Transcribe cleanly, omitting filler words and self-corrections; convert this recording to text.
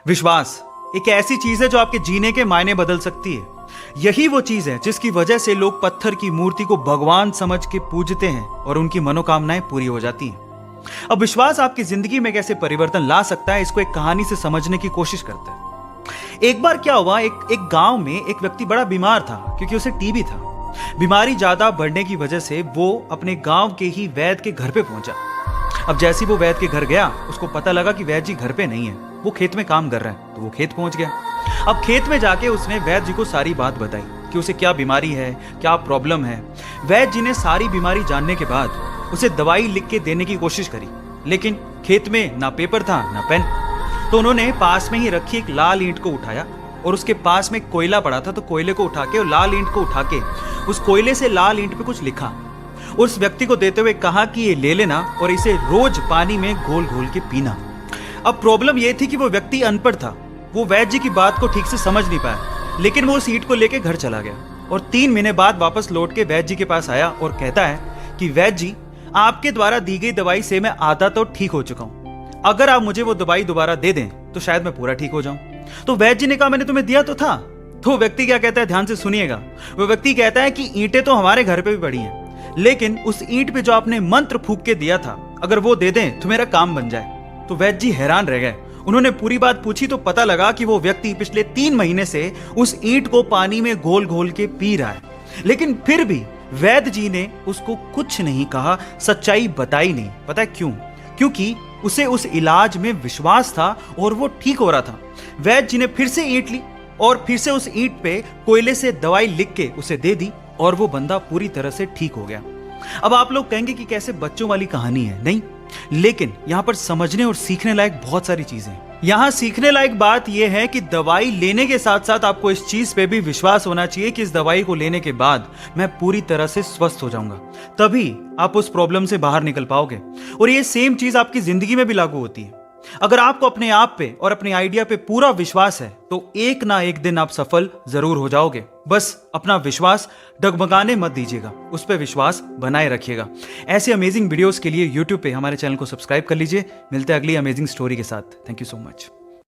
विश्वास एक ऐसी चीज है जो आपके जीने के मायने बदल सकती है। यही वो चीज है जिसकी वजह से लोग पत्थर की मूर्ति को भगवान समझ के पूजते हैं और उनकी मनोकामनाएं पूरी हो जाती हैं। अब विश्वास आपकी जिंदगी में कैसे परिवर्तन ला सकता है, इसको एक कहानी से समझने की कोशिश करते हैं। एक बार क्या हुआ, एक गांव में एक व्यक्ति बड़ा बीमार था क्योंकि उसे टीबी था। बीमारी ज्यादा बढ़ने की वजह से वो अपने गांव के ही वैद्य के घर पे पहुंचा। अब जैसे ही वो वैद्य के घर गया, उसको पता लगा कि वैद्य जी घर पे नहीं है, वो खेत में काम कर रहा है। तो वो खेत पहुंच गया। अब खेत में जाके उसने वैद्य जी को सारी बात बताई कि उसे क्या बीमारी है, क्या प्रॉब्लम है। वैद्य जी ने सारी बीमारी जानने के बाद उसे दवाई लिख के देने की कोशिश करी, लेकिन खेत में ना पेपर था ना पेन। तो उन्होंने पास में ही रखी एक लाल ईंट को उठाया और उसके पास में कोयला पड़ा था, तो कोयले को उठा के और लाल ईंट को उठा के उस कोयले से लाल ईंट पे कुछ लिखा। उस व्यक्ति को देते हुए कहा कि ये ले लेना और इसे रोज पानी में घोल घोल के पीना। अब प्रॉब्लम यह थी कि वो व्यक्ति अनपढ़ था, वो वैद्य जी की बात को ठीक से समझ नहीं पाया, लेकिन वो उस ईंट को लेके घर चला गया और 3 महीने बाद वापस लौट के वैद्य जी के पास आया और कहता है कि वैद्य जी, आपके द्वारा दी गई दवाई से मैं आधा तो ठीक हो चुका हूं। अगर आप मुझे वो दवाई दोबारा दे दें तो शायद मैं पूरा ठीक हो जाऊं। तो वैद्य जी ने कहा, मैंने तुम्हें दिया तो था। तो व्यक्ति क्या कहता है, ध्यान से सुनिएगा। वो व्यक्ति कहता है कि ईंटें तो हमारे घर पे भी पड़ी हैं, लेकिन उस ईंट पे जो आपने मंत्र फूंक के दिया था, अगर वो दे दें तो मेरा काम बन जाए। तो वैद्य जी हैरान रह गए। उन्होंने पूरी बात पूछी तो पता लगा कि वो व्यक्ति पिछले 3 महीने से उस ईंट को पानी में घोल घोल के पी रहा है, लेकिन फिर भी वैद्य जी ने उसको कुछ नहीं कहा, सच्चाई बताई नहीं। पता है क्यों? क्योंकि उसे उस इलाज में विश्वास था और वो ठीक हो रहा था। वैद्य जी ने फिर से ईंट ली और फिर से उस ईंट पे कोयले से दवाई लिख के उसे दे दी और वो बंदा पूरी तरह से ठीक हो गया। अब आप लोग कहेंगे कि कैसे बच्चों वाली कहानी है, नहीं, लेकिन यहां पर समझने और सीखने लायक बहुत सारी चीजें हैं। यहां सीखने लायक बात यह है कि दवाई लेने के साथ साथ आपको इस चीज पे भी विश्वास होना चाहिए कि इस दवाई को लेने के बाद मैं पूरी तरह से स्वस्थ हो जाऊंगा, तभी आप उस प्रॉब्लम से बाहर निकल पाओगे। और ये सेम चीज आपकी जिंदगी में भी लागू होती है। अगर आपको अपने आप पे और अपने आइडिया पे पूरा विश्वास है तो एक ना एक दिन आप सफल जरूर हो जाओगे। बस अपना विश्वास डगमगाने मत दीजिएगा, उस पर विश्वास बनाए रखिएगा। ऐसे अमेजिंग वीडियोस के लिए YouTube पे हमारे चैनल को सब्सक्राइब कर लीजिए। मिलते हैं अगली अमेजिंग स्टोरी के साथ। Thank you so much.